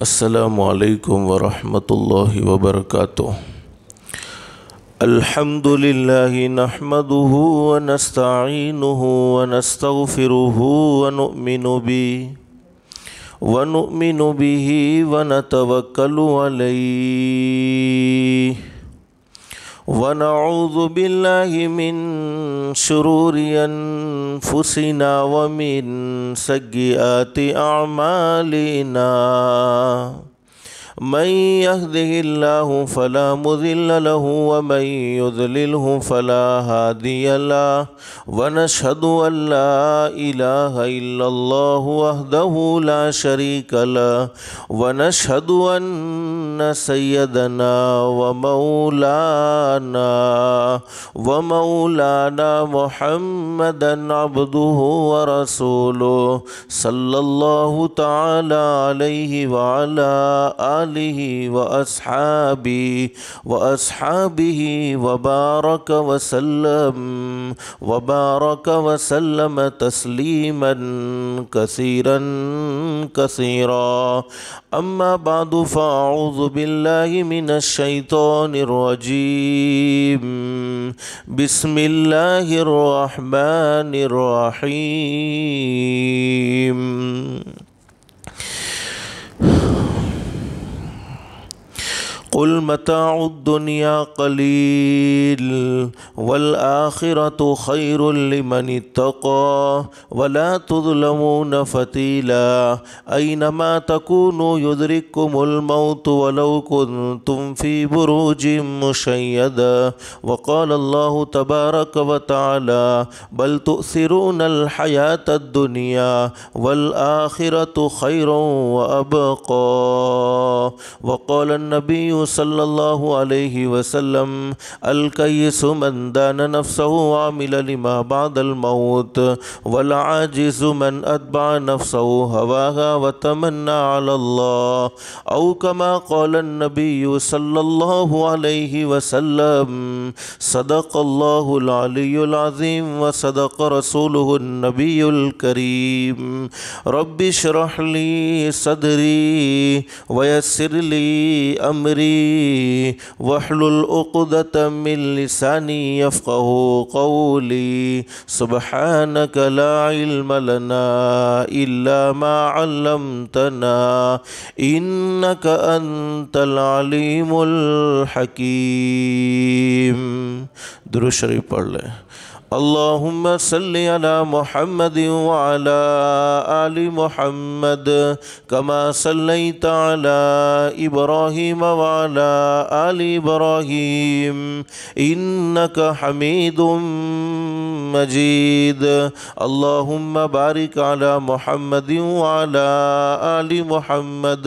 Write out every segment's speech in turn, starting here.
अस्सलामुअलैकुम वरहमतुल्लाहि वबरकातुह। अल्हम्दुलिल्लाहि नहमदुहु व नस्तईनुहु व नस्तगफिरुहु व नुमिनु बिही व नतवक्कलु अलैहि व नऊज़ु बिल्लाहि मिन शुरूरि अनफुसिना व मिन सय्यिआति अअमालिना। मन यहदिहिल्लाहु फला मुज़िल्ल लहु व मन युज़लिल्हु फला हादिय लहु व नशहदु अल्ला इलाहा इल्लल्लाहु वहदहु ला शरीक लहु व नशहदु अन्ना सय्यदना व मौलाना मुहम्मदन अब्दुहु व रसूलुहु सल्लल्लाहु तआला अलैहि व अला आलिहि व अस्हाबिहि व बारक व सल्लम तस्लीमन कसीरन कसीरा। अम्मा बादु फ़अऊज़ु बिल्लाहि मिनश शैतानिर रजीम। बिस्मिल्लाहिर रहमानिर रहीम। कुल मताउद दुनिया कलील वल आखिरतु खैरुल लिमन इत्तक़ा वला तुज़लमून फ़तीला। ऐनमा तकूनु युदरिकुमुल मौत वलौ कुन्तुम फ़ी बुरूजिम मुशय्यदा। वक़ाल अल्लाहु तबारक व तआला बल तुअसिरूनल हयातद दुनिया वल आखिरतु खैरुन व अबक़ा। वक़ाल अन्नबिय्यु सल्लल्लाहु अलैहि वसल्लम अल कय्यिसु मन दाना नफ्सहु व अमिला लिमा बअदल मौत वल आजिज़ु मन अत्बअ नफ्सहु हवाहा व तमन्ना अलल्लाह। औ कमा क़ाल अन्नबिय्यु सल्लल्लाहु अलैहि वसल्लम सदक़ल्लाहुल अलियुल अज़ीम व सदक़ रसूलुहुन नबियुल करीम। रब्बि इश्रह ली सदरी व यस्सिर ली अमरी वहलुल उक़दतम मिन लिसानी यफ़क़हू क़ौली। सुब्हानक ला इल्म लना इल्ला मा अल्लमतना इन्नक अंतल अलीमुल हकीम। दुरूद शरीफ पढ़ लें। अल्लाहुम्मा सल्लि अला मुहम्मद व अला आलि मुहम्मद कमा सल्लैता अला इब्राहीम व अला आलि इब्राहीम इन्नक हमीदुम मजीद। अल्लाहुम्मा बारिक अला मुहम्मद व अला आलि मुहम्मद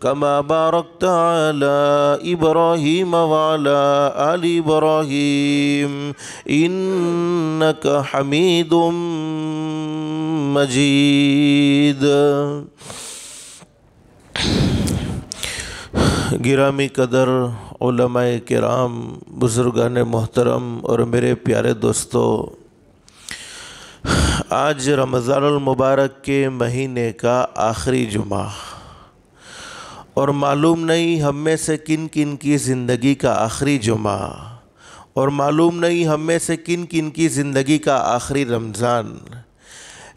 कमा बारकता अला इब्राहीम व अला आलि इब्राहीम इन्नक हमीदुम मजीद। गिरामी कदर उलमाए किराम, बुज़ुर्गान मोहतरम और मेरे प्यारे दोस्तों, आज रमज़ानुल मुबारक के महीने का आखिरी जुमा और मालूम नहीं हम में से किन किन की ज़िंदगी का आखिरी जुमा और मालूम नहीं हम में से किन किन की ज़िंदगी का आखिरी रमज़ान।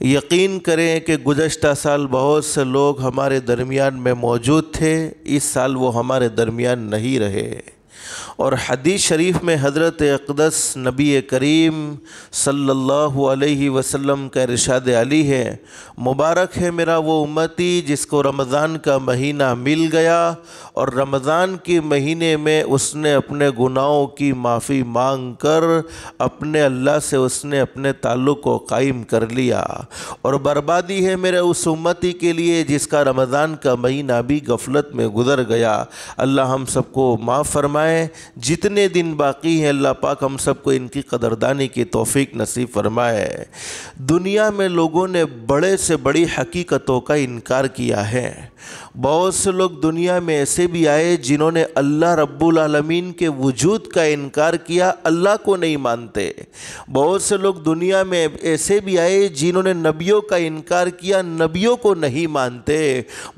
यकीन करें कि गुज़श्ता साल बहुत से लोग हमारे दरमियान में मौजूद थे, इस साल वो हमारे दरमियान नहीं रहे। और हदीस शरीफ में हज़रत अक़दस नबी करीम सल्लल्लाहु अलैहि वसल्लम का इरशाद अली है, मुबारक है मेरा वो उम्मती जिसको रमज़ान का महीना मिल गया और रमज़ान के महीने में उसने अपने गुनाहों की माफ़ी मांग कर अपने अल्लाह से उसने अपने ताल्लुक़ को कायम कर लिया। और बर्बादी है मेरे उस उम्मती के लिए जिसका रमज़ान का महीना भी गफलत में गुज़र गया। अल्लाह हम सबको माफ़ फरमाए फरमाए। जितने दिन बाकी हैं अल्लाह पाक हम सबको इनकी कदरदानी की तौफीक नसीब फरमाए। दुनिया में लोगों ने बड़े से बड़ी हकीकतों का इनकार किया है। बहुत से लोग दुनिया में ऐसे भी आए जिन्होंने अल्लाह रब्बुल आलमीन के वजूद का इनकार किया, अल्लाह को नहीं मानते। बहुत से लोग दुनिया में ऐसे भी आए जिन्होंने नबियों का इनकार किया, नबियों को नहीं मानते।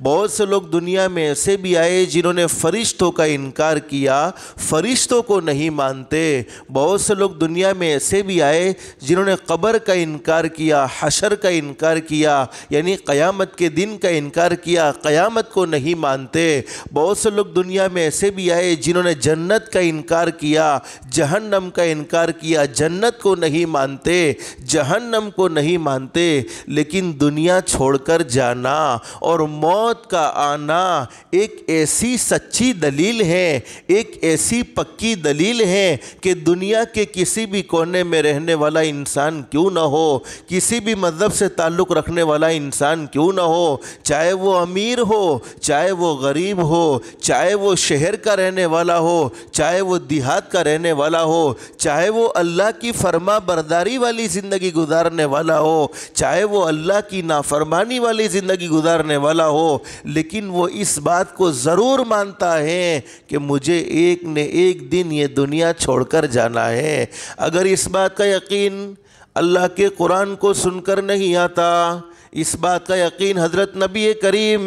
बहुत से लोग दुनिया में ऐसे भी आए जिन्होंने फरिश्तों का इनकार किया, फरिश्तों को नहीं मानते। बहुत से लोग दुनिया में ऐसे भी आए जिन्होंने कब्र का इनकार किया, हशर का इनकार किया, यानी क़यामत के दिन का इनकार किया, क़यामत को नहीं मानते। बहुत से लोग दुनिया में ऐसे भी आए जिन्होंने जन्नत का इनकार किया, जहन्नम का इनकार किया, जन्नत को नहीं मानते, जहन्नम को नहीं मानते। लेकिन दुनिया छोड़कर जाना और मौत का आना एक ऐसी सच्ची दलील है, एक ऐसी पक्की दलील है कि दुनिया के किसी भी कोने में रहने वाला इंसान क्यों ना हो, किसी भी मज़हब से ताल्लुक़ रखने वाला इंसान क्यों ना हो, चाहे वो अमीर हो, चाहे वो गरीब हो, चाहे वो शहर का रहने वाला हो, चाहे वो देहात का रहने वाला हो, चाहे वो अल्लाह की फरमा बरदारी वाली ज़िंदगी गुजारने वाला हो, चाहे वो अल्लाह की नाफरमानी वाली ज़िंदगी गुजारने वाला हो, लेकिन वो इस बात को ज़रूर मानता है कि मुझे एक न एक दिन ये दुनिया छोड़कर जाना है। अगर इस बात का यकीन अल्लाह के कुरान को सुनकर नहीं आता, इस बात का यकीन हज़रत नबी करीम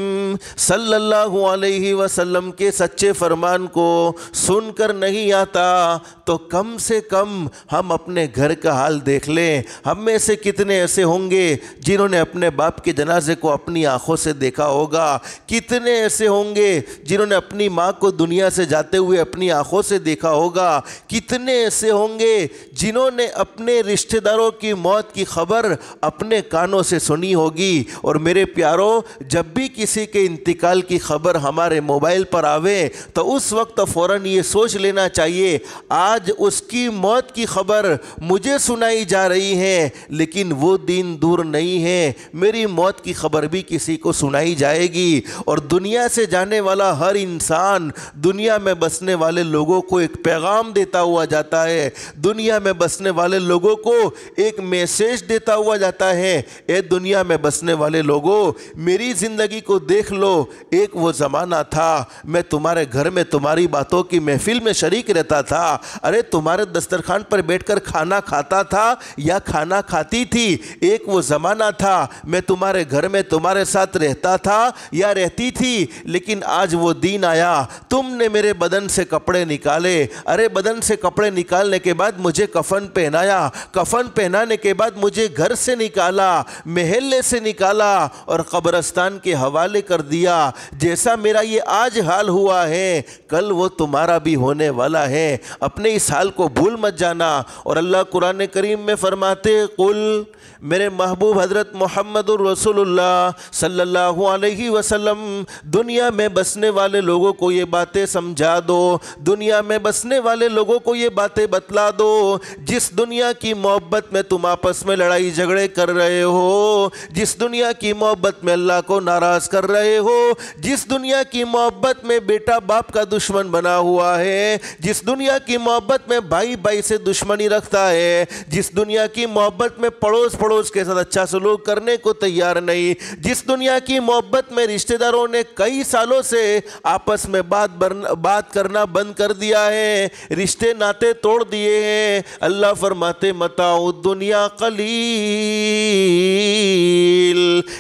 सल्लल्लाहु अलैहि वसल्लम के सच्चे फरमान को सुनकर नहीं आता, तो कम से कम हम अपने घर का हाल देख लें। हम में से कितने ऐसे होंगे जिन्होंने अपने बाप के जनाजे को अपनी आँखों से देखा होगा? कितने ऐसे होंगे जिन्होंने अपनी माँ को दुनिया से जाते हुए अपनी आँखों से देखा होगा? कितने ऐसे होंगे जिन्होंने अपने रिश्तेदारों की मौत की खबर अपने कानों से सुनी होगी? और मेरे प्यारों, जब भी किसी के इंतकाल की खबर हमारे मोबाइल पर आवे तो उस वक्त फ़ौरन ये सोच लेना चाहिए, आज उसकी मौत की खबर मुझे सुनाई जा रही है, लेकिन वो दिन दूर नहीं है, मेरी मौत की खबर भी किसी को सुनाई जाएगी। और दुनिया से जाने वाला हर इंसान दुनिया में बसने वाले लोगों को एक पैगाम देता हुआ जाता है, दुनिया में बसने वाले लोगों को एक मैसेज देता हुआ जाता है, ए दुनिया में बसने वाले लोगों, मेरी ज़िंदगी को देख लो। एक वो ज़माना था, मैं तुम्हारे घर में तुम्हारी बातों की महफिल में शरीक रहता था, अरे तुम्हारे दस्तरखान पर बैठकर खाना खाता था या खाना खाती थी। एक वो ज़माना था, मैं तुम्हारे घर में तुम्हारे साथ रहता था या रहती थी, लेकिन आज वो दिन आया, तुमने मेरे बदन से कपड़े निकाले, अरे बदन से कपड़े निकालने के बाद मुझे कफन पहनाया, कफन पहनाने के बाद मुझे घर से निकाला, महल्ले से निकाला और कब्रिस्तान के हवाले कर दिया। जैसा मेरा ये आज हाल हुआ है, कल वो तुम्हारा भी होने वाला है। अपने इस हाल को भूल मत जाना। और अल्लाह कुरान करीम में फरमाते, कुल, मेरे महबूब हज़रत मुहम्मदुर रसूलुल्लाह सल्लल्लाहु अलैहि वसल्लम, दुनिया में बसने वाले लोगों को ये बातें समझा दो, दुनिया में बसने वाले लोगों को ये बातें बतला दो। जिस दुनिया की मोहब्बत में तुम आपस में लड़ाई झगड़े कर रहे हो, जिस दुनिया की मोहब्बत में अल्लाह को नाराज़ कर रहे हो, जिस दुनिया की मोहब्बत में बेटा बाप का दुश्मन बना हुआ है, जिस दुनिया की मोहब्बत में भाई भाई से दुश्मनी रखता है, जिस दुनिया की मोहब्बत में पड़ोस पड़ोस के साथ अच्छा सलूक करने को तैयार नहीं, जिस दुनिया की मोहब्बत में रिश्तेदारों ने कई सालों से आपस में बात करना बंद कर दिया है, रिश्ते नाते तोड़ दिए हैं, अल्लाह फरमाते मताउ दुनिया कलील,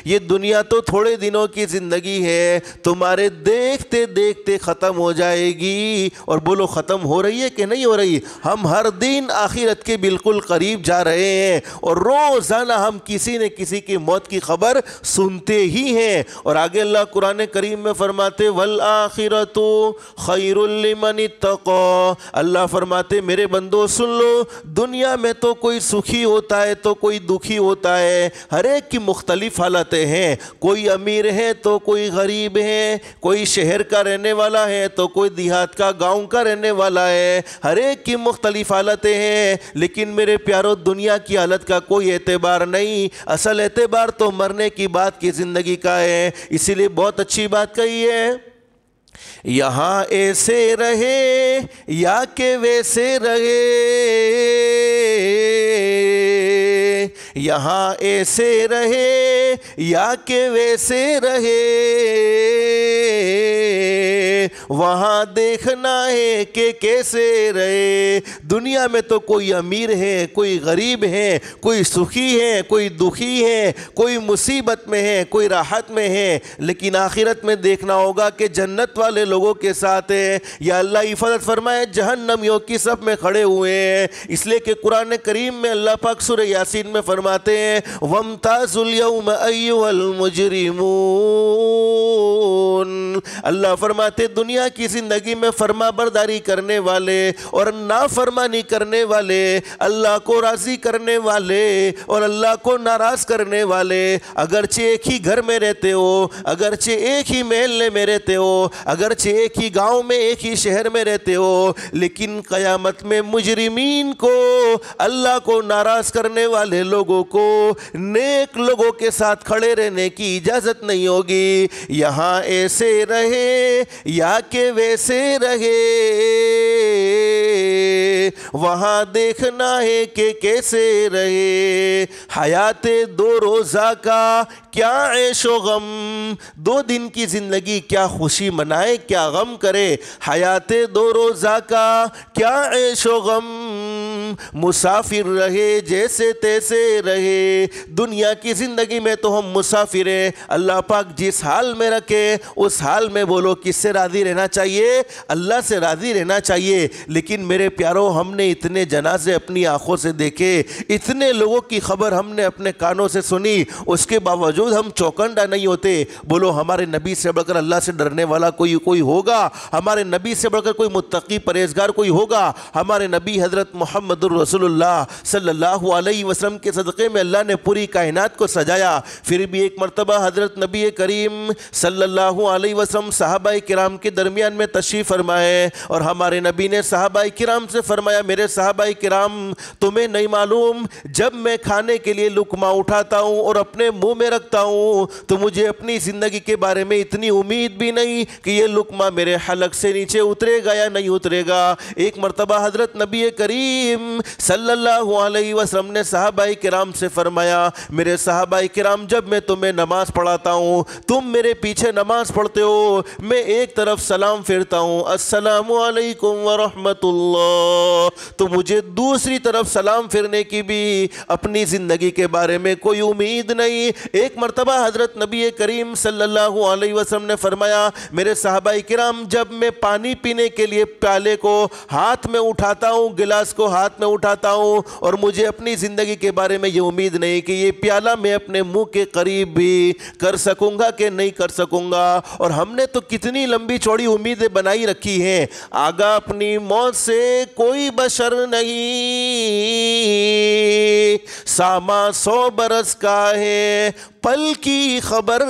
ये दुनिया तो थोड़े दिनों की ज़िंदगी है, तुम्हारे देखते देखते ख़त्म हो जाएगी। और बोलो, ख़त्म हो रही है कि नहीं हो रही? हम हर दिन आखिरत के बिल्कुल करीब जा रहे हैं और रोज़ाना हम किसी न किसी की मौत की खबर सुनते ही हैं। और आगे अल्लाह कुरान करीम में फरमाते, वल आखिरतु खैरुल लिमन इत्तक़ा, अल्लाह फरमाते मेरे बंदो सुन लो, दुनिया में तो कोई सुखी होता है तो कोई दुखी होता है, हर एक की मुख्तलिफ हालतें हैं, कोई अमीर है तो कोई गरीब है, कोई शहर का रहने वाला है तो कोई देहात का गांव का रहने वाला है, हर एक की मुख्तलिफ हालतें हैं। लेकिन मेरे प्यारों, दुनिया की हालत का कोई एतबार नहीं, असल एतबार तो मरने की बात की ज़िंदगी का है। इसीलिए बहुत अच्छी बात कही है यहाँ ऐसे रहे या के वैसे रहे, यहाँ ऐसे रहे या के वैसे रहे, वहाँ देखना है कि कैसे रहे। दुनिया में तो कोई अमीर है, कोई गरीब है, कोई सुखी है, कोई दुखी है, कोई मुसीबत में है, कोई राहत में है, लेकिन आखिरत में देखना होगा कि जन्नत वाले लोगों के साथ है या अल्लाह हिफाजत फरमाए जहन्नमियों की सब में खड़े हुए हैं। इसलिए कि कुरान करीम में अल्लाह पाक सूरह यासीन में फरमाते हैं वम्ताजुल यौम अय्युहल मुजरिमून। अल्लाह फरमाते दुनिया की ज़िंदगी में फरमा बरदारी करने वाले और नाफरमानी करने वाले, अल्लाह को राज़ी करने वाले और अल्लाह को नाराज़ करने वाले, अगरचे एक ही घर में रहते हो, अगरचे एक ही महल्ले में रहते हो, अगरचे एक ही गांव में एक ही शहर में रहते हो, लेकिन क़यामत में मुजरिमीन को, अल्लाह को नाराज़ करने वाले लोगों को नेक लोगों के साथ खड़े रहने की इजाज़त नहीं होगी। यहाँ ऐसे रहे या के वैसे रहे, वहाँ देखना है कि कैसे रहे। हयाते दो रोज़ा का क्या ऐशो गम, 2 दिन की ज़िंदगी क्या खुशी मनाए क्या गम करे। हयाते 2 रोज़ा का क्या ऐशो गम, मुसाफिर रहे जैसे तैसे रहे। दुनिया की ज़िंदगी में तो हम मुसाफिर हैं, अल्लाह पाक जिस हाल में रखे उस हाल में बोलो किससे राज़ी रहना चाहिए, अल्लाह से राज़ी रहना चाहिए। लेकिन मेरे प्यारों, हमने इतने जनाजे अपनी आँखों से देखे, इतने लोगों की खबर हमने अपने कानों से सुनी, उसके बावजूद हम चौकन्ना नहीं होते। बोलो हमारे नबी से बढ़कर अल्लाह से डरने वाला कोई होगा? हमारे नबी से बढ़कर कोई मुत्तकी परहेजगार कोई होगा? हमारे नबी हज़रत मोहम्मदुर रसूलुल्लाह सल्लल्लाहु अलैहि वसल्लम के सदक़े में अल्लाह ने पूरी कायनात को सजाया। फिर भी एक मरतबा हज़रत नबी करीम सल्लल्लाहु अलैहि वसल्लम सहाबाए किराम के दरमियान में तशरीफ़ फरमाए और हमारे नबी ने सहाबाए किराम से फरमाया, मेरे सहाबाए किराम, तुम्हें नहीं मालूम जब मैं खाने के लिए लुकमा उठाता हूँ और अपने मुंह में रखता हूँ तो मुझे अपनी ज़िंदगी के बारे में इतनी उम्मीद भी नहीं कि ये लुकमा मेरे हलक से नीचे उतरेगा या नहीं उतरेगा। एक मरतबा हज़रत नबी करीम सल्लल्लाहु अलैहि वसल्लम ने सहाबाए किराम से फरमाया, मेरे सहाबाए किराम, जब मैं तुम्हें नमाज़ पढ़ाता हूँ, तुम मेरे पीछे नमाज़ पढ़ते हो, मैं एक तरफ सलाम फेरता हूँ अस्सलामु अलैकुम व रहमतुल्लाह, तो मुझे दूसरी तरफ सलाम फेरने की भी अपनी ज़िंदगी के बारे में कोई उम्मीद नहीं। एक मरतबा हज़रत नबी करीम सल्लल्लाहु अलैहि वसल्लम ने फरमाया, मेरे सहाबाए किराम, जब मैं पानी पीने के लिए प्याले को हाथ में उठाता हूँ, गिलास को हाथ में उठाता हूँ और मुझे अपनी ज़िंदगी के बारे में ये उम्मीद नहीं कि ये प्याला मैं अपने मुंह के करीब भी कर सकूँगा कि नहीं कर सकूँगा। और हमने तो कितनी लंबी चौड़ी उम्मीदें बनाई रखी हैं। आगा अपनी मौत से कोई बशर नहीं, सामा 100 बरस का है, पल की खबर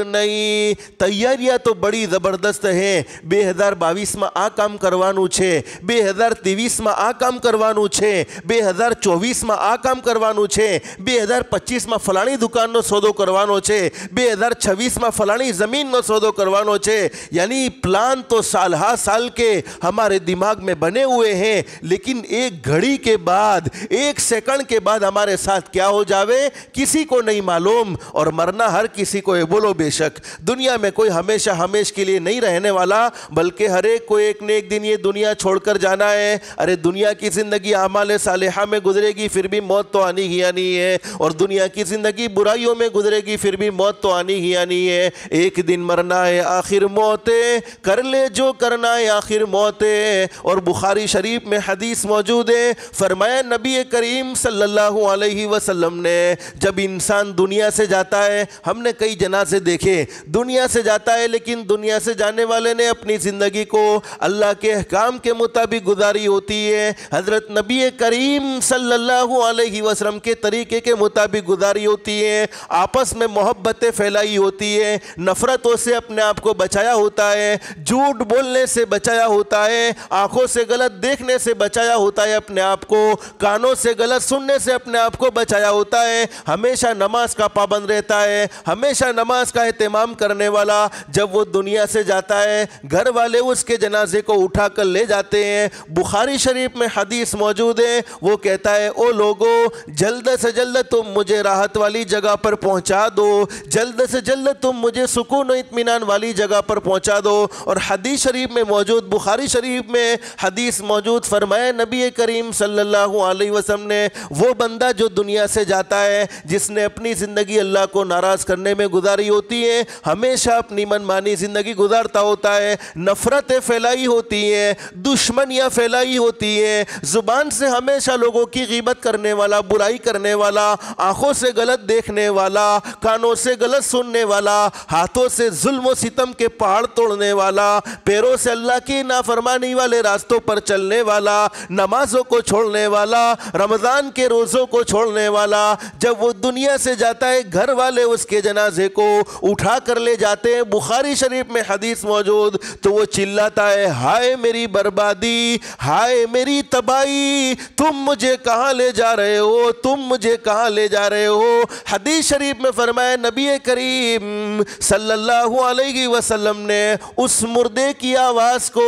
नहीं। तैयारियां तो बड़ी ज़बरदस्त हैं। 2022 में आ काम करवानुं छे, 2023 में आ काम करवानुं छे, 2024 में आ काम करवानुं छे, 2025 में फलाणी दुकाननो सौदो करवानो छे, 2026 में फलाणी ज़मीननो सौदो करवानो छे। यानी प्लान तो साल हा साल के हमारे दिमाग में बने हुए हैं, लेकिन एक घड़ी के बाद, एक सेकंड के बाद हमारे साथ क्या हो जावे किसी को नहीं मालूम। और मरना हर किसी को है, बोलो बेशक। दुनिया में कोई हमेशा हमेश के लिए नहीं रहने वाला, बल्कि हर एक को एक न एक दिन ये दुनिया छोड़कर जाना है। अरे दुनिया की ज़िंदगी आमाले सालेहा में गुजरेगी, फिर भी मौत तो आनी ही आनी है। और दुनिया की ज़िंदगी बुराइयों में गुजरेगी, फिर भी मौत तो आनी ही आनी है। एक दिन मरना है, आखिर मौत है, कर ले जो करना है, आखिर मौत है। और बुखारी शरीफ में हदीस मौजूद है, फरमाया नबी करीम सल्लल्लाहु अलैहि वसल्लम ने, जब इंसान दुनिया से जाता है, हमने कई जनाज़े देखे, दुनिया से जाता है, लेकिन दुनिया से जाने वाले ने अपनी ज़िंदगी को अल्लाह के अहकाम के मुताबिक गुजारी होती है। हज़रत हज़रत नबी करीम सल्लल्लाहु अलैहि वसल्लम के तरीके के मुताबिक गुजारी होती है, आपस में मोहब्बतें फैलाई होती है, नफ़रतों से अपने आप को बचाया होता है, झूठ बोलने से बचाया होता है, आँखों से गलत देखने से बचाया होता है अपने आप को, कानों से गलत सुनने से अपने आप को बचाया होता है, हमेशा नमाज का पाबंद रहता है, हमेशा नमाज का एहतमाम करने वाला। जब वो दुनिया से जाता है घर वाले उसके जनाजे को उठा कर ले जाते हैं। बुखारी शरीफ में हदीस मौजूद है, वो कहता है ओ लोगो जल्द से जल्द तुम मुझे राहत वाली जगह पर पहुंचा दो, जल्द से जल्द तुम मुझे सुकून और इत्मीनान वाली जगह पर पहुंचा दो। और हदीस शरीफ में मौजूद, बुखारी शरीफ में हदीस मौजूद, फरमाया नबी करीम सल्लल्लाहु अलैहि वसल्लम ने, वो बंदा जो दुनिया से जाता है जिसने अपनी ज़िंदगी अल्लाह को नाराज़ करने में गुजारी होती है, हमेशा अपनी मनमानी ज़िंदगी गुजारता होता है, नफ़रतें फैलाई होती हैं, दुश्मनियाँ फैलाई होती हैं, ज़ुबान से हमेशा लोगों की ग़ीबत करने वाला, बुराई करने वाला, आँखों से गलत देखने वाला, कानों से गलत सुनने वाला, हाथों से जुल्म व सितम के पहाड़ तोड़ने वाला, पैरों से अल्लाह की नाफरमानी वाले रास्तों पर चलने वाला, नमाजों को छोड़ने वाला, रमज़ान के रोज़ों को छोड़ने वाला, जब वो दुनिया से जाता है घर वाले उसके जनाजे को उठा कर ले जाते हैं, बुखारी शरीफ में हदीस मौजूद, तो वो चिल्लाता है हाय मेरी बर्बादी, हाय मेरी तबाही, तुम मुझे कहाँ ले जा रहे हो, तुम मुझे कहाँ ले जा रहे हो। हदीस शरीफ में फरमाया नबी करीम सल्लल्लाहु अलैहि वसल्लम ने उस मुर्दे की आवाज़ को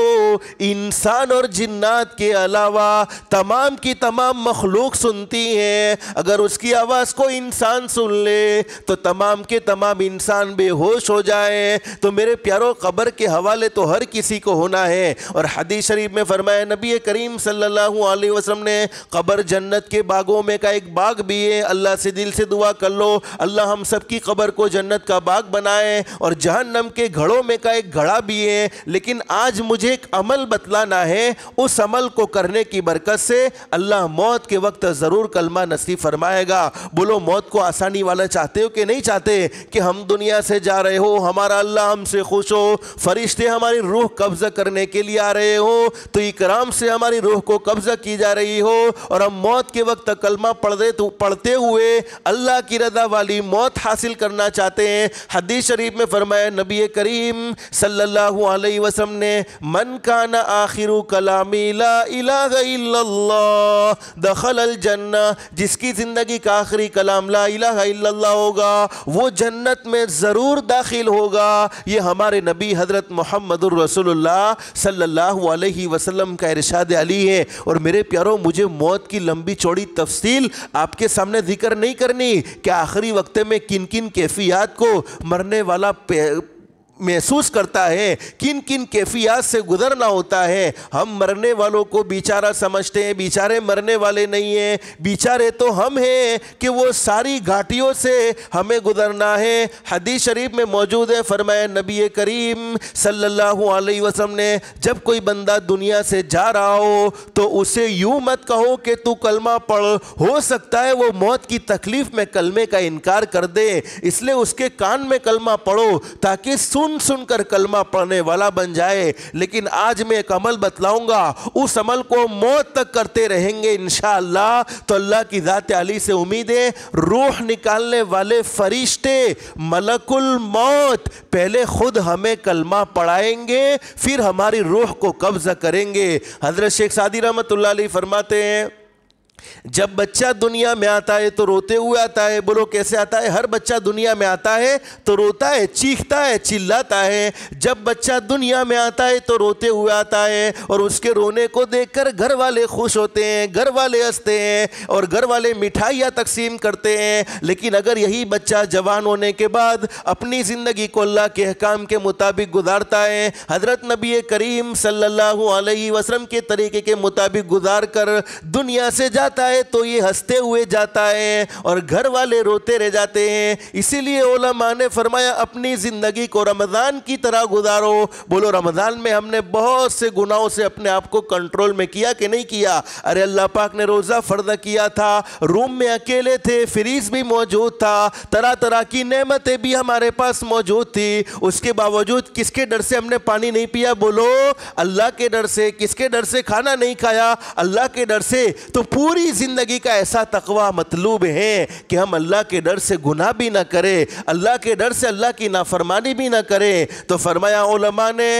इंसान और जिन्नात के अलावा तमाम की तमाम मखलूक सुनती हैं। अगर उसकी आवाज़ को इंसान सुन ले तो तमाम के तमाम इंसान बेहोश हो जाए। तो मेरे प्यारों, कब्र के हवाले तो हर किसी को होना है। और हदीस शरीफ में फरमाया नबी करीम सल्लल्लाहु अलैहि वसल्लम ने, कब्र जन्नत के बागों में का एक बाग भी है। अल्लाह से दिल से दुआ कर लो, अल्लाह हम सब की कब्र को जन्नत का बाग बनाए। और जहन्नम के घड़ों में का एक घड़ा भी है। लेकिन आज मुझे एक अमल बतलाना है, उस अमल को करने की बरकत से अल्लाह मौत के वक्त ज़रूर कलमा नसीब फरमाएगा। बोलो, मौत को आसानी वाला चाहते हो कि नहीं चाहते कि हम दुनिया से जा रहे हो, हमारा अल्लाह हमसे खुश हो, फरिश्ते हमारी रूह कब्ज़ा करने के लिए आ रहे हो, तो इकराम से हमारी रूह को कब्ज़ा की जा रही हो, और हम मौत के वक्त कलमा पढ़ते हुए अल्लाह की रज़ा वाली मौत हासिल करना चाहते हैं। हदीस शरीफ में फरमाया नबी करीम सल्लल्लाहु अलैहि वसल्लम ने, मन काना आखिरु कलामी ला इलाहा इल्लल्लाह दखलल जन्ना, जिसकी ज़िंदगी का आखिरी कलाम ला इलाहा इल्लल्लाह होगा वो जन्नत में ज़रूर दाखिल होगा। ये हमारे नबी हज़रत मुहम्मदुर रसूलुल्लाह सल्लल्लाहु अलैहि वसल्लम का इरशाद अली है। और मेरे प्यारों, मुझे मौत की लंबी चौड़ी तफसील आपके सामने जिक्र नहीं करनी कि आखिरी वक्त में किन किन कैफियत को मरने वाला महसूस करता है, किन किन कैफियत से गुजरना होता है। हम मरने वालों को बेचारा समझते हैं, बेचारे मरने वाले नहीं हैं, बेचारे तो हम हैं कि वो सारी घाटियों से हमें गुजरना है। हदीस शरीफ में मौजूद है, फरमाया नबी करीम सल्लल्लाहु अलैहि वसल्लम ने, जब कोई बंदा दुनिया से जा रहा हो तो उसे यूँ मत कहो कि तू कलमा पढ़, हो सकता है वो मौत की तकलीफ़ में कलमे का इनकार कर दे, इसलिए उसके कान में कलमा पढ़ो ताकि सुनकर कलमा पढ़ने वाला बन जाए। लेकिन आज मैं एक अमल बतलाऊंगा, उस अमल को मौत तक करते रहेंगे इंशाअल्लाह। तो अल्लाह की ज़ात आली से उम्मीद है, रूह निकालने वाले फरिश्ते मलकुल मौत पहले खुद हमें कलमा पढ़ाएंगे, फिर हमारी रूह को कब्ज़ा करेंगे। हज़रत शेख सादी रहमतुल्लाह अलैह फरमाते हैं, जब बच्चा दुनिया में आता है तो रोते हुए आता है। बोलो कैसे आता है? हर बच्चा दुनिया में आता है तो रोता है, चीखता है, चिल्लाता है। जब बच्चा दुनिया में आता है तो रोते हुए आता है, और उसके रोने को देखकर घर वाले खुश होते हैं, घर वाले हंसते हैं और घर वाले मिठाइयाँ तकसीम करते हैं। लेकिन अगर यही बच्चा जवान होने के बाद अपनी ज़िंदगी को अल्लाह के अहकाम के मुताबिक गुजारता है, हज़रत नबी करीम सल्लल्लाहु अलैहि वसल्लम के तरीके के मुताबिक गुजार कर दुनिया से जाता आता है तो ये हंसते हुए जाता है और घर वाले रोते रह जाते हैं। इसीलिए उलमा ने फरमाया अपनी ज़िंदगी को रमज़ान की तरह गुजारो। बोलो रमज़ान में हमने बहुत से गुनाहों से अपने आप को कंट्रोल में किया कि नहीं किया? अरे अल्लाह पाक ने रोज़ा फ़र्ज़ किया था, रूम में अकेले थे, फ्रीज भी मौजूद था, तरह तरह की नेमतें भी हमारे पास मौजूद थी, उसके बावजूद किसके डर से हमने पानी नहीं पिया? बोलो अल्लाह के डर से। किसके डर से खाना नहीं खाया? अल्लाह के डर से। तो पूरी ज़िंदगी का ऐसा तकवा मतलूब है कि हम अल्लाह के डर से गुनाह भी ना करें, अल्लाह के डर से अल्लाह की नाफरमानी भी ना करें। तो फरमाया उलमा ने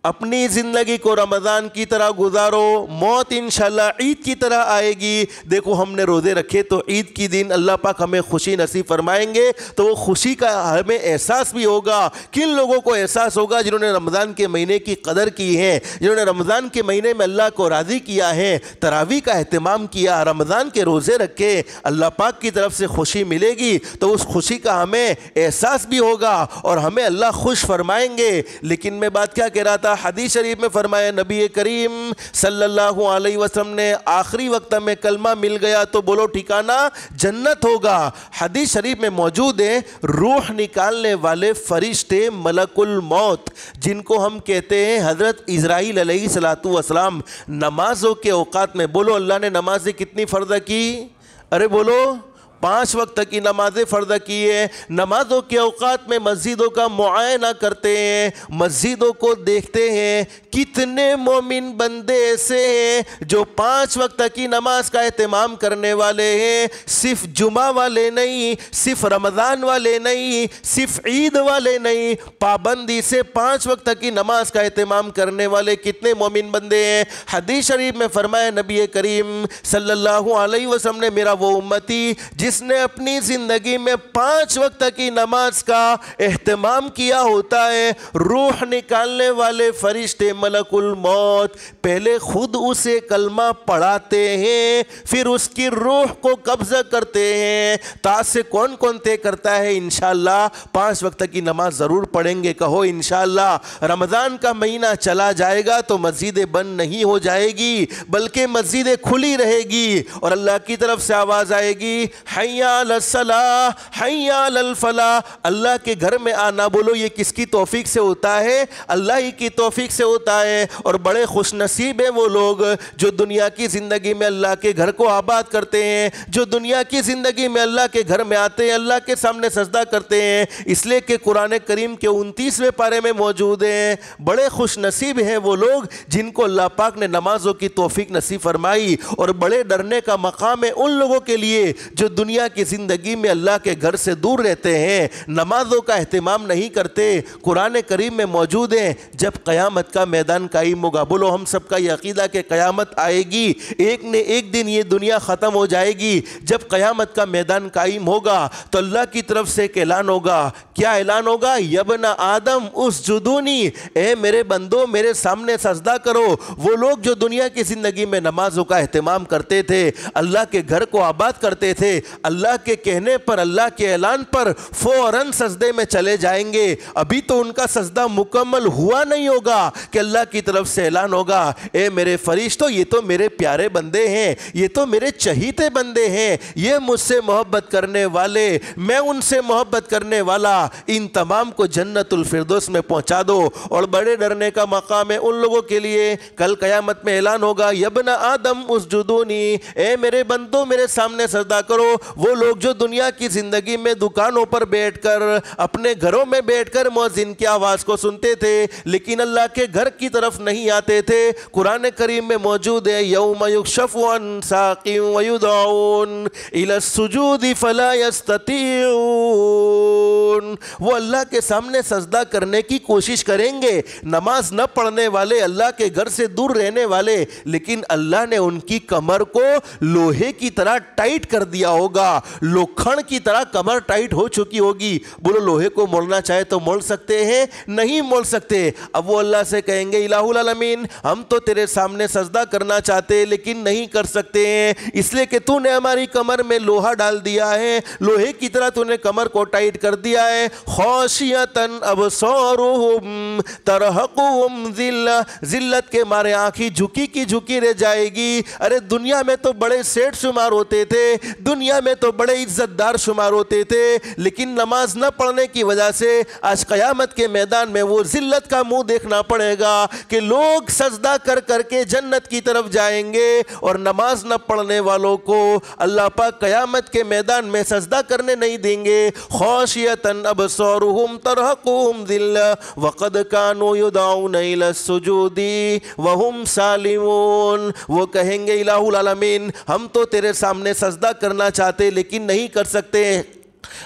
अपनी ज़िंदगी को रमज़ान की तरह गुजारो, मौत इंशाल्लाह ईद की तरह आएगी। देखो हमने रोज़े रखे तो ईद की दिन अल्लाह पाक हमें खुशी नसीब फरमाएंगे, तो वो खुशी का हमें एहसास भी होगा। किन लोगों को एहसास होगा? जिन्होंने रमज़ान के महीने की कदर की है, जिन्होंने रमज़ान के महीने में अल्लाह को राज़ी किया है, तरावी का अहतमाम किया, रमज़ान के रोज़े रखे, अल्लाह पाक की तरफ से खुशी मिलेगी तो उस खुशी का हमें एहसास भी होगा और हमें अल्लाह खुश फरमाएंगे। लेकिन मैं बात क्या कह रहा था, हदीस शरीफ में फरमाया नबी करीम सल्लल्लाहु अलैहि वसल्लम ने आखिरी वक्त में कलमा मिल गया तो बोलो ठिकाना जन्नत होगा। हदीस शरीफ में मौजूद है रूह निकालने वाले फरिश्ते मलकुल मौत, जिनको हम कहते हैं हज़रत इज़राइल अलैहिस्सलातु वस्सलाम, नमाजों के औकात में बोलो अल्लाह ने नमाजें कितनी फ़र्ज़ की? अरे बोलो 5 वक्त की नमाज़ें फ़र्ज़ की है। नमाज़ों के औकात में मस्जिदों का मुआयना करते हैं, मस्जिदों को देखते हैं, कितने मोमिन बंदे ऐसे हैं जो 5 वक्त की नमाज का एहतमाम करने वाले हैं। सिर्फ जुमा वाले नहीं, सिर्फ रमज़ान वाले नहीं, सिर्फ ईद वाले नहीं, पाबंदी से 5 वक्त की नमाज का एहतमाम करने वाले कितने मोमिन बंदे हैं। हदीस शरीफ में फरमाया नबी करीम सल्लल्लाहु अलैहि वसल्लम ने, मेरा वो उम्मती जिसने अपनी ज़िंदगी में 5 वक्त की नमाज का एहतमाम किया होता है, रूह निकालने वाले फरिश्ते मलकुल मौत पहले खुद उसे कलमा पढ़ाते हैं, फिर उसकी रूह को कब्ज़ा करते हैं। ताज से कौन कौन तय करता है? इंशाअल्लाह 5 वक्त की नमाज ज़रूर पढ़ेंगे, कहो इंशाअल्लाह। रमज़ान का महीना चला जाएगा तो मस्जिदें बंद नहीं हो जाएगी, बल्कि मस्जिदें खुली रहेगी और अल्लाह की तरफ से आवाज़ आएगी हय्या अलस सलाह हय्या अलल फलाह। अल्लाह के घर में आना, बोलो ये किसकी तौफीक से होता है? अल्लाह ही की तौफीक से होता है। और बड़े खुश नसीब है वो लोग जो दुनिया की ज़िंदगी में अल्लाह के घर को आबाद करते हैं, जो दुनिया की ज़िंदगी में अल्लाह के घर में आते हैं, अल्लाह के सामने सजदा करते हैं। इसलिए कि कुरान करीम के 29वें पारे में मौजूद हैं, बड़े खुश नसीब हैं वो लोग जिनको अल्लाह पाक ने नमाजों की तौफीक नसीब फरमाई। और बड़े डरने का मकाम है उन लोगों के लिए जो दुनिया की ज़िंदगी में अल्लाह के घर से दूर रहते हैं, नमाजों का एहतमाम नहीं करते। कुरान करीम में मौजूद है जब क़यामत का मैदान कायम होगा, बोलो हम सबका ये अक़ीदा कि क़यामत आएगी, एक न एक दिन ये दुनिया ख़त्म हो जाएगी। जब क़यामत का मैदान कायम होगा तो अल्लाह की तरफ से एक ऐलान होगा। क्या ऐलान होगा? यबना आदम उसजुदूनी, ए मेरे बंदो मेरे सामने सजदा करो। वो लोग जो दुनिया की ज़िंदगी में नमाजों का एहतमाम करते थे, अल्लाह के घर को आबाद करते थे, अल्लाह के कहने पर, अल्लाह के ऐलान पर फ़ौरन सजदे में चले जाएंगे। अभी तो उनका सजदा मुकम्मल हुआ नहीं होगा कि अल्लाह की तरफ से ऐलान होगा, ए मेरे फरिश्तों ये तो मेरे प्यारे बंदे हैं, ये तो मेरे चहीते बंदे हैं, ये मुझसे मोहब्बत करने वाले, मैं उनसे मोहब्बत करने वाला, इन तमाम को जन्नतुल फिरदौस में पहुंचा दो। और बड़े डरने का मकाम है उन लोगों के लिए, कल क़यामत में ऐलान होगा यबना आदम उसजुदूनी, ए मेरे बंदों मेरे सामने सजदा करो। वो लोग जो दुनिया की ज़िंदगी में दुकानों पर बैठकर, अपने घरों में बैठकर मुअज्जिन की आवाज़ को सुनते थे, लेकिन अल्लाह के घर की तरफ नहीं आते थे। कुरान करीम में मौजूद है यौम युक्शफु अन साक़िन व युदऊन इला सुजूद फला यस्ततीऊन। वो अल्लाह के सामने सजदा करने की कोशिश करेंगे, नमाज न पढ़ने वाले, अल्लाह के घर से दूर रहने वाले, लेकिन अल्लाह ने उनकी कमर को लोहे की तरह टाइट कर दिया होगा। होगा, लोखंड की तरह कमर टाइट हो चुकी होगी। बोलो लोहे को मोड़ना चाहे तो मोड़ सकते हैं? नहीं मोड़ सकते। अब वो अल्लाह से कहेंगे इलाहुल आलमीन, हम तो तेरे सामने सजदा करना चाहते लेकिन नहीं कर सकते हैं, इसलिए कि तूने हमारी कमर में लोहा डाल दिया है, लोहे की तरह तूने कमर को टाइट कर दिया है। खाशियतन अबसारुहुम तरहकुहुम ज़िल्ला, जिल्लत के मारे आंखें झुकी की झुकी रह जाएगी। अरे दुनिया में तो बड़े सेठ शुमार होते थे, दुनिया में तो बड़े इज्जतदार शुमार होते थे, लेकिन नमाज न पढ़ने की वजह से आज क़यामत के मैदान में वो जिल्लत का मुंह देखना पड़ेगा कि लोग सजदा कर करके जन्नत की तरफ जाएंगे और नमाज न पढ़ने वालों को अल्लाह पाक क़यामत के मैदान में सजदा करने नहीं देंगे। खाशियतन अबसारुहुम तरहकुहुम ज़िल्ला वक़द कानू युदऊना इला सुजूदी वहुम सालिमून। वो कहेंगे इलाहुल आलमीन, हम तो तेरे सामने सजदा करना चाहते लेकिन नहीं कर सकते।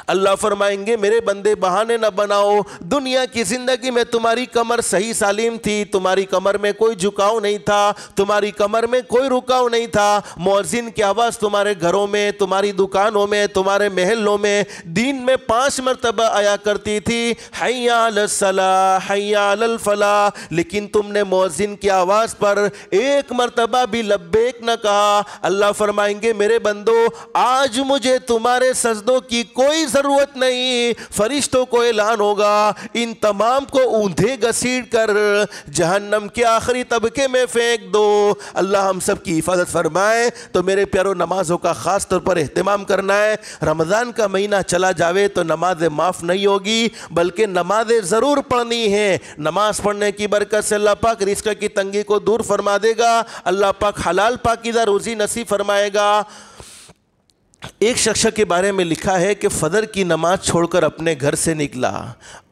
अल्लाह फरमाएंगे मेरे बंदे बहाने न बनाओ, दुनिया की ज़िंदगी में तुम्हारी कमर सही सालिम थी, तुम्हारी कमर में कोई झुकाव नहीं था, तुम्हारी कमर में कोई रुकाव नहीं था। मुअज्जिन की आवाज़ तुम्हारे घरों में, तुम्हारी दुकानों में, तुम्हारे महलों में दिन में 5 मरतबा आया करती थी, हय्या अलस सलाह हय्या अलल फलाह, लेकिन तुमने मुअज्जिन की आवाज़ पर 1 मरतबा भी लब्बैक न कहा। अल्लाह फरमाएंगे मेरे बंदो, आज मुझे तुम्हारे सजदों की कोई जरूरत नहीं। फरिश्तों को ऐलान होगा, इन तमाम को ऊंधे घसीट कर जहन्नम के आखिरी तबके में फेंक दो। अल्लाह हम सब की हिफाजत फरमाए। तो मेरे प्यारों, नमाजों का ख़ास तौर पर एहतमाम करना है। रमज़ान का महीना चला जावे तो नमाज़ें माफ़ नहीं होगी, बल्कि नमाज़ें ज़रूर पढ़नी है। नमाज पढ़ने की बरकत से अल्लाह पाक रिज़्क़ की तंगी को दूर फरमा देगा, अल्लाह पाक हलाल पाकीज़ा रोज़ी नसीब फरमाएगा। एक शख्स के बारे में लिखा है कि फ़जर की नमाज छोड़कर अपने घर से निकला।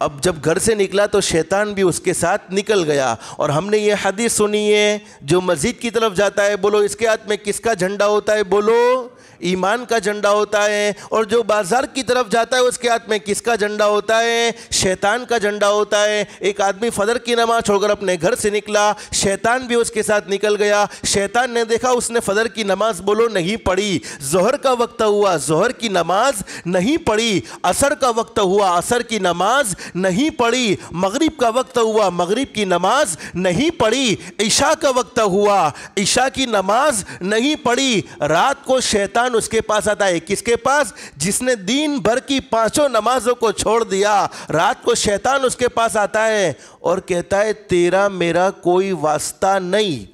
अब जब घर से निकला तो शैतान भी उसके साथ निकल गया। और हमने ये हदीस सुनी है, जो मस्जिद की तरफ जाता है, बोलो इसके हाथ में किसका झंडा होता है? बोलो ईमान का झंडा होता है। और जो बाजार की तरफ जाता है उसके हाथ में किसका झंडा होता है? शैतान का झंडा होता है। एक आदमी फ़जर की नमाज छोड़कर अपने घर से निकला, शैतान भी उसके साथ निकल गया। शैतान ने देखा उसने फ़जर की नमाज बोलो नहीं पढ़ी, ज़ोहर का वक्त हुआ, ज़ोहर की नमाज नहीं पढ़ी, असर का वक्त हुआ, असर की नमाज नहीं पढ़ी, मगरिब का वक्त हुआ, मगरिब की नमाज नहीं पढ़ी, इशा का वक्त हुआ, इशा की नमाज नहीं पढ़ी। रात को शैतान उसके पास आता है। किसके पास? जिसने दिन भर की 5 नमाजों को छोड़ दिया। रात को शैतान उसके पास आता है और कहता है तेरा मेरा कोई वास्ता नहीं,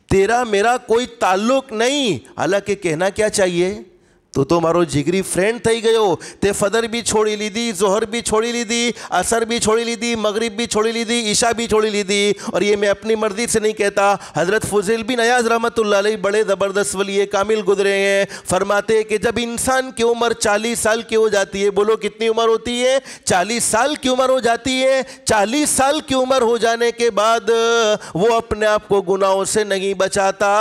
तेरा मेरा कोई ताल्लुक नहीं। हालांकि कहना क्या चाहिए? तो मारो जिगरी फ्रेंड थी गयो, ते फजर भी छोड़ी लीधी, जोहर भी छोड़ी लीधी, असर भी छोड़ी लीधी, मगरिब भी छोड़ी लीधी, ईशा भी छोड़ी लीधी। और ये मैं अपनी मर्जी से नहीं कहता, हज़रत फुज़ैल बिन अयाज़ रहमतुल्लाह अलैह बड़े ज़बरदस्त वली कामिल गुजरे हैं। फरमाते हैं कि जब इंसान की उम्र 40 साल की हो जाती है, बोलो कितनी उम्र होती है? 40 साल की उम्र हो जाती है। 40 साल की उम्र हो जाने के बाद वो अपने आप को गुनाहों से नहीं बचाता,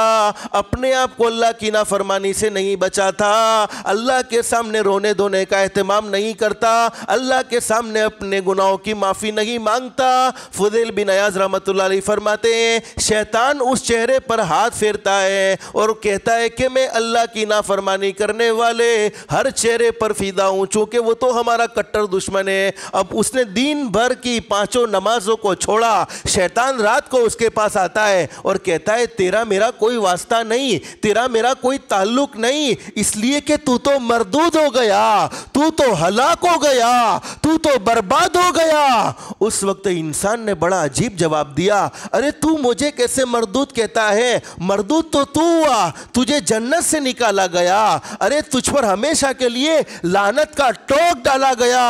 अपने आप को अल्लाह की नाफरमानी से नहीं बचाता, अल्लाह के सामने रोने धोने का एहतमाम नहीं करता, अल्लाह के सामने अपने गुनाहों की माफ़ी नहीं मांगता। फुज़ैल बिन अयाज़ रहमतुल्लाह अलैह फरमाते हैं शैतान उस चेहरे पर हाथ फेरता है और कहता है कि मैं अल्लाह की नाफरमानी करने वाले हर चेहरे पर फिदा हूँ, चूँकि वो तो हमारा कट्टर दुश्मन है। अब उसने दिन भर की 5 नमाजों को छोड़ा। शैतान रात को उसके पास आता है और कहता है तेरा मेरा कोई वास्ता नहीं, तेरा मेरा कोई ताल्लुक नहीं, इसलिए कि तू तो मरदूद हो गया, तू तो हलाक हो गया, तू तो बर्बाद हो गया। उस वक्त इंसान ने बड़ा अजीब जवाब दिया, अरे तू मुझे कैसे मरदूद कहता है? मरदूद तो तू हुआ, तुझे जन्नत से निकाला गया, अरे तुझ पर हमेशा के लिए लानत का टोक डाला गया।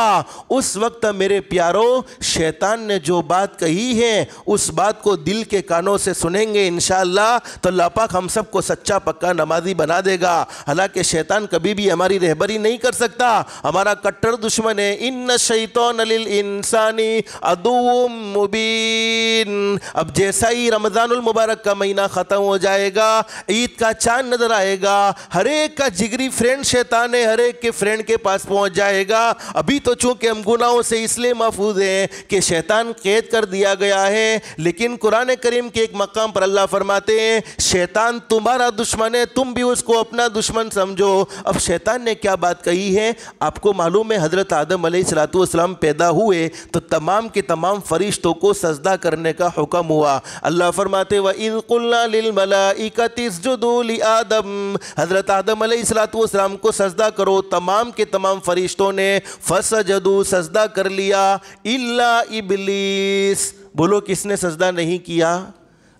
उस वक्त मेरे प्यारों, शैतान ने जो बात कही है उस बात को दिल के कानों से सुनेंगे इंशाअल्लाह तो अल्लाह पाक हम सबको सच्चा पक्का नमाजी बना देगा। हालांकि शैतान कभी भी हमारी रहबरी नहीं कर सकता, हमारा कट्टर दुश्मन है। इन्न शैतान लिल इंसानी अदुव्वुम मुबीन। अब जैसा ही रमज़ानुल मुबारक का महीना ख़त्म हो जाएगा, ईद का चांद नज़र आएगा, हर एक का जिगरी फ्रेंड शैतान है, हर एक के फ्रेंड के पास पहुंच जाएगा। अभी तो चूँकि हम गुनाहों से इसलिए महफूज हैं कि शैतान कैद कर दिया गया है, लेकिन कुरान करीम के एक मकाम पर अल्लाह फरमाते हैं शैतान तुम्हारा दुश्मन है, तुम भी उसको अपना दुश्मन समझो। अब शैतान ने क्या बात कही है आपको मालूम है? हज़रत आदम अलैहिस्सलाम पैदा हुए तो तमाम के तमाम फरिश्तों को सजदा करने का हुक्म हुआ। अल्लाह फरमाते व इज़ क़ुल्ना लिल मलाइकति इसजुदू लि आदम, हज़रत आदम अलैहिस्सलाम को सजदा करो, तमाम के तमाम फरिश्तों ने फसजदू सजदा कर लिया इल्ला इब्लीस, बोलो किसने सजदा नहीं किया?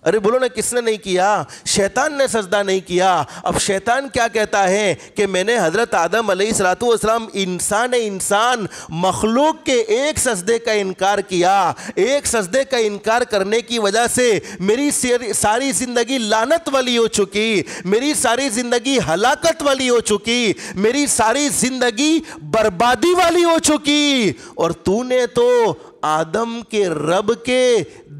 अरे बोलो ना किसने नहीं किया? शैतान ने सजदा नहीं किया। अब शैतान क्या कहता है कि मैंने हज़रत आदम अलैहिस्सलाम इंसान मखलूक के एक सजदे का इनकार किया, एक सजदे का इनकार करने की वजह से मेरी सारी ज़िंदगी लानत वाली हो चुकी, मेरी सारी ज़िंदगी हलाकत वाली हो चुकी, मेरी सारी ज़िंदगी बर्बादी वाली हो चुकी, और तूने तो आदम के रब के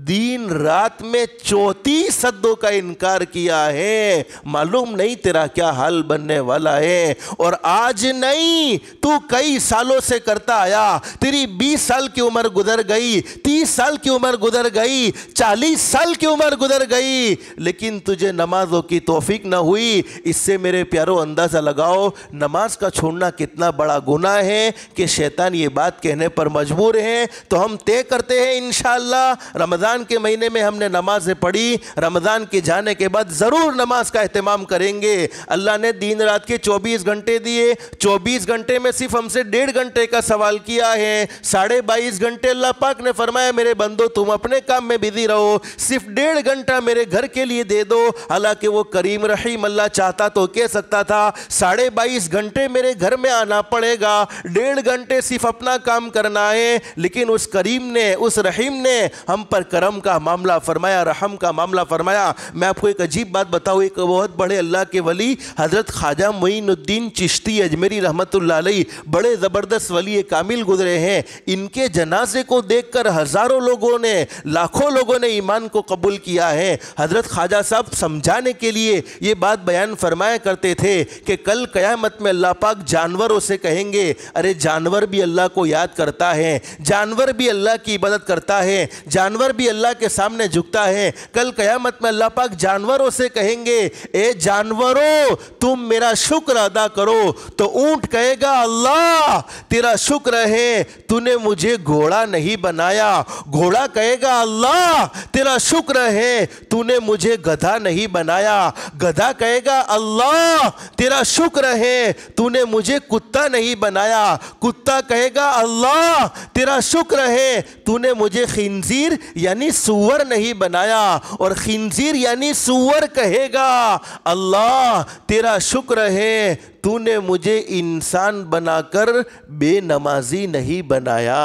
दिन रात में 34 सद्दों का इनकार किया है। मालूम नहीं तेरा क्या हाल बनने वाला है। और आज नहीं, तू कई सालों से करता आया, तेरी 20 साल की उम्र गुजर गई, 30 साल की उम्र गुजर गई, 40 साल की उम्र गुजर गई, लेकिन तुझे नमाजों की तौफीक ना हुई। इससे मेरे प्यारो अंदाज़ा लगाओ नमाज का छोड़ना कितना बड़ा गुनाह है कि शैतान ये बात कहने पर मजबूर है। तो हम तय करते हैं इंशाअल्लाह रमज़ान के महीने में हमने नमाज़ें पढ़ी, रमज़ान के जाने के बाद ज़रूर नमाज का एहतमाम करेंगे। अल्लाह ने दिन रात के 24 घंटे दिए, 24 घंटे में सिर्फ हमसे 1.5 घंटे का सवाल किया है। 22.5 घंटे अल्लाह पाक ने फरमाया मेरे बंदो तुम अपने काम में बिजी रहो, सिर्फ 1.5 घंटा मेरे घर के लिए दे दो। हालांकि वो करीम रहीम अल्लाह चाहता तो कह सकता था 22.5 घंटे मेरे घर में आना पड़ेगा, 1.5 घंटे सिर्फ अपना काम करना है, लेकिन उस करीम ने, उस रहीम ने हम पर करम का मामला फरमाया, रहम का मामला फरमाया। मैं आपको एक अजीब बात बताऊं, एक बहुत बड़े अल्लाह के वली हज़रत ख्वाजा मोइनुद्दीन चिश्ती अजमेरी रहमतुल्लाह अलैह बड़े ज़बरदस्त वली कामिल गुजरे हैं। इनके जनाजे को देखकर हज़ारों लोगों ने, लाखों लोगों ने ईमान को कबूल किया है। हज़रत ख्वाजा साहब समझाने के लिए ये बात बयान फरमाया करते थे कि कल क़यामत में अल्लाह पाक जानवरों से कहेंगे अरे जानवर भी अल्लाह को याद करता है, जानवर भी अल्लाह की इबादत करता है, जानवर भी अल्लाह के सामने झुकता है। कल क़यामत में अल्लाह पाक जानवरों से कहेंगे ए जानवरों तुम मेरा शुक्र अदा करो। तो ऊंट कहेगा अल्लाह तेरा शुक्र है तूने मुझे घोड़ा नहीं बनाया, घोड़ा कहेगा अल्लाह तेरा शुक्र है तूने मुझे गधा नहीं बनाया, गधा कहेगा अल्लाह तेरा शुक्र है तूने मुझे कुत्ता नहीं बनाया, कुत्ता कहेगा अल्लाह तेरा शुक्र है तूने मुझे खिंजीर यानी सूअर नहीं बनाया, और खिंजीर यानी सूअर कहेगा अल्लाह तेरा शुक्र है तूने मुझे इंसान बनाकर बेनमाजी नहीं बनाया।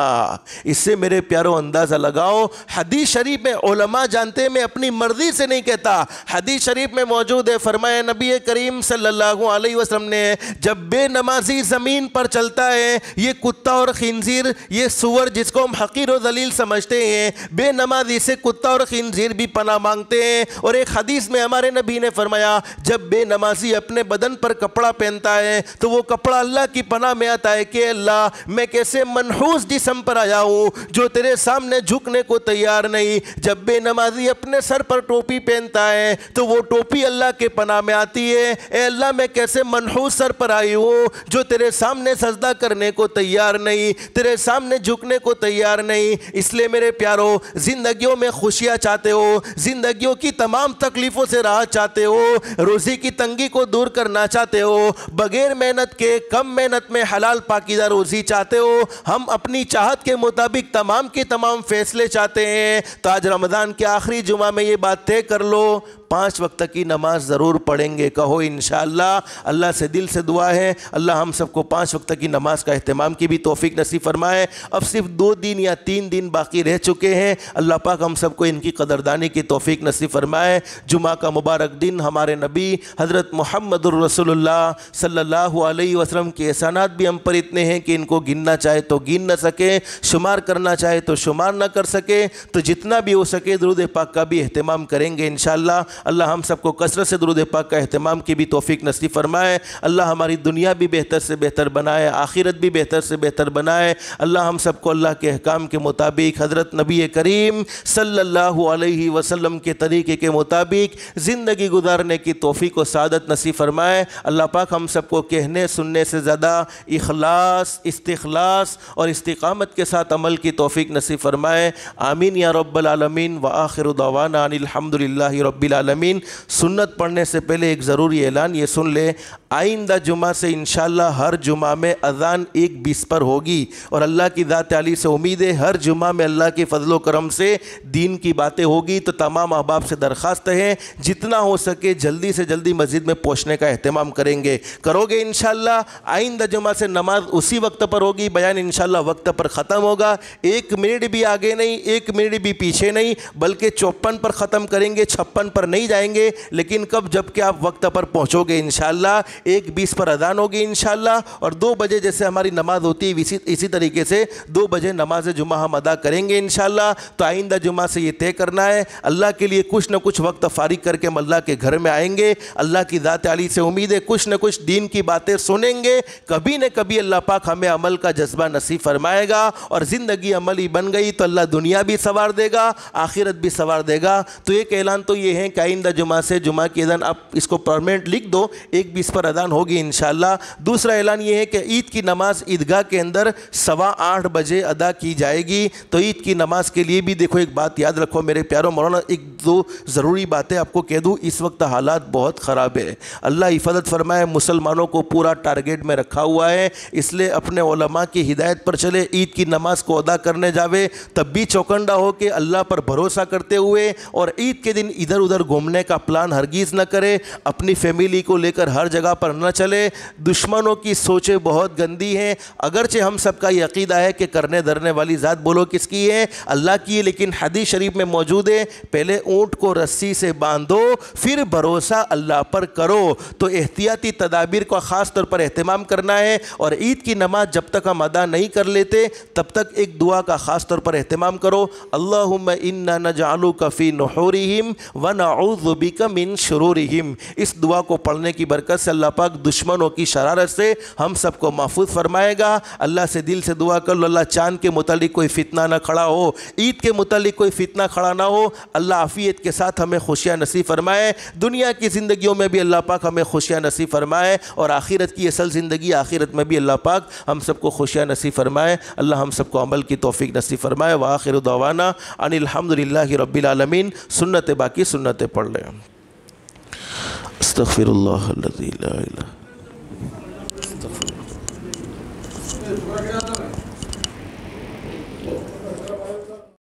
इससे मेरे प्यारो अंदाज़ा लगाओ, हदीस शरीफ में उलमा जानते हैं, मैं अपनी मर्जी से नहीं कहता, हदीस शरीफ में मौजूद है, फरमाया नबी करीम सल्लल्लाहु अलैहि वसल्लम ने जब बेनमाजी ज़मीन पर चलता है, ये कुत्ता और खिंजीर, ये सूअर जिसको हम हकीर और जलील समझते हैं, बेनमाजी से कुत्ता और खिंजीर भी पनाह मांगते हैं। और एक हदीस में हमारे नबी ने फरमाया जब बेनमाजी अपने बदन पर कपड़ा पहनता है तो वो कपड़ा अल्लाह की पनाह में आता है कि अल्लाह मैं कैसे मनहूस जिस्म पर आया हूँ जो तेरे सामने झुकने को तैयार नहीं। जब बेनमाजी अपने सर पर टोपी पहनता है तो वो टोपी अल्लाह के पनाह में आती है, ए अल्लाह मैं कैसे मनहूस सर पर आई हूँ जो तेरे सामने सजदा करने को तैयार नहीं, तेरे सामने झुकने को तैयार नहीं। इसलिए मेरे प्यारो जिंदगियों में खुशियाँ चाहते हो, जिंदगियों की तमाम तकलीफ़ों से राहत चाहते हो, रोज़ी की तंगी को दूर करना चाहते हो, बगैर मेहनत के कम मेहनत में हलाल पाकीज़ा रोज़ी चाहते हो, हम अपनी चाहत के मुताबिक तमाम के तमाम फ़ैसले चाहते हैं, तो आज रमज़ान के आखिरी जुमा में ये बात तय कर लो 5 वक्त की नमाज ज़रूर पढ़ेंगे। कहो इंशाअल्लाह। अल्लाह से दिल से दुआ है अल्लाह हम सबको 5 वक्त की नमाज का अहतमाम की भी तौफीक नसीब फरमाए। अब सिर्फ 2 दिन या 3 दिन बाकी रह चुके हैं, अल्लाह पाक हम सबको इनकी कदरदानी की तौफीक नसीब फरमाए। जुमा का मुबारक दिन हमारे नबी हज़रत मुहम्मदुर रसूलुल्लाह सल्लल्लाहु अलैहि वसल्लम के एहसानात भी हम पर इतने हैं कि इनको गिनना चाहे तो गिन न सके, शुमार करना चाहे तो शुमार न कर सके, तो जितना भी हो सके दुरूद पाक का भी अहतमाम करेंगे इंशाअल्लाह। अल्लाह हम सबको कसरत से दुरूद पाक का एहतमाम की भी तौफीक नसीब फरमाए। अल्लाह हमारी दुनिया भी बेहतर से बेहतर बनाए, आखिरत भी बेहतर से बेहतर बनाए। अल्लाह हम सबको अल्लाह के अहकाम के मुताबिक हज़रत नबी करीम सल्लल्लाहु अलैहि वसल्लम के तरीक़े के मुताबिक ज़िंदगी गुजारने की तौफीक व सादत नसीब फरमाए। अल्लाह पाक हम सबको कहने सुनने से ज़्यादा इखलास, इस्तिखलास और इस्तिकामत के साथ अमल की तौफीक नसीब फरमाए। आमीन या रब्बल आलमीन व आखिरु दवाना अनिल हम्दुलिल्लाहि रब्बिल आलमीन। सुन्नत पढ़ने से पहले एक ज़रूरी ऐलान ये सुन ले, आइंदा जुमा से इंशाअल्लाह हर जुमा में अज़ान 1:20 पर होगी और अल्लाह की ज़ात आली से उम्मीद है हर जुमा में अल्लाह के फजलो करम से दीन की बातें होगी। तो तमाम अहबाब से दरख्वास्त है जितना हो सके जल्दी से जल्दी मस्जिद में पहुँचने का अहतमाम करेंगे, करोगे इंशाअल्लाह। आइंदा जुमा से नमाज उसी वक्त पर होगी, बयान इंशाअल्लाह वक्त पर ख़त्म होगा। 1 मिनट भी आगे नहीं, 1 मिनट भी पीछे नहीं, बल्कि 54 पर ख़त्म करेंगे, 56 पर नहीं जाएंगे। लेकिन कब, जबकि आप वक्त पर पहुँचोगे इंशाअल्लाह। 1:20 पर अज़ान होगी इंशाअल्लाह और 2 बजे जैसे हमारी नमाज होती है इसी तरीके से 2 बजे नमाज जुमा हम अदा करेंगे इंशाअल्लाह। तो आइंदा जुमा से ये तय करना है, अल्लाह के लिए कुछ न कुछ वक्त फ़ारिग करके हम अल्लाह के घर में आएंगे। अल्लाह की ज़ात आली से उम्मीद है कुछ न कुछ दीन की बातें सुनेंगे, कभी न कभी अल्लाह पाक हमें अमल का जज्बा नसीब फरमाएगा और ज़िंदगी अमली बन गई तो अल्लाह दुनिया भी सवार देगा, आखिरत भी सवार देगा। तो एक ऐलान तो ये है कि आइंदा जुमा से जुमा की अज़ान आप इसको परमानेंट लिख दो, 1:20 पर अज़ान होगी इंशाअल्लाह। दूसरा ऐलान ये है कि ईद की नमाज ईदगाह के अंदर 8:15 बजे अदा की जाएगी। तो ईद की नमाज के लिए भी देखो एक बात याद रखो मेरे प्यारों मौलाना, 1-2 ज़रूरी बातें आपको कह दूँ। इस वक्त हालात बहुत ख़राब है, अल्लाह हिफाजत फरमाए। मुसलमानों को पूरा टारगेट में रखा हुआ है, इसलिए अपने उलमा की हिदायत पर चले। ईद की नमाज को अदा करने जावे तब भी चौकन्ना हो के अल्लाह पर भरोसा करते हुए और ईद के दिन इधर उधर घूमने का प्लान हरगिज़ न करे। अपनी फैमिली को लेकर हर जगह पर न चले। दुश्मनों की सोचें बहुत गंदी हैं। अगरचे हम सबका ये अक़ीदा है कि करने धरने वाली ज़ात बोलो किसकी है, अल्लाह की है, लेकिन हदीस शरीफ में मौजूद है पहले ऊँट को रस्सी से बांधो फिर भरोसा अल्लाह पर करो। तो एहतियाती तदाबीर का ख़ास तौर पर एहतमाम करना है। और ईद की नमाज जब तक हम अदा नहीं कर लेते तब तक एक दुआ का ख़ास तौर पर एहतमाम करो, अल्लाहुम्मा इन्ना नजअलुका फ़ी नुहूरिहिम व नऊज़ु बिका मिन शुरूरिहिम। इस दुआ को पढ़ने की बरकत से अल्लाह पाक दुश्मनों की शरारत से हम सबको महफूज फरमाएगा। अल्लाह से दिल से दुआ कर लो, अल्लाह चाँद के मुतालिक कोई फितना ना खड़ा हो, ईद के मुतालिक कोई फितना खड़ा ना हो। अल्लाह आफ़ियत के साथ हमें खुशियाँ नसीब फरमाए, दुनिया की ज़िंदगियों में भी अल्लाह पाक हमें खुशियाँ नसीब फरमाए और आखिरत की असल ज़िंदगी आखिरत में भी अल्लाह पाक हम सबको खुशियाँ नसीब फरमाए। अल्लाह हम सबको अमल की तौफीक नसीब फरमाए। व आखिरु दवाना अनिल हम्दुलिल्लाहि रब्बिल आलमीन। सुन्नत बाकी सुन्नतें पढ़ लें। अस्तग़फिरुल्लाह अल्लज़ी ला इलाहा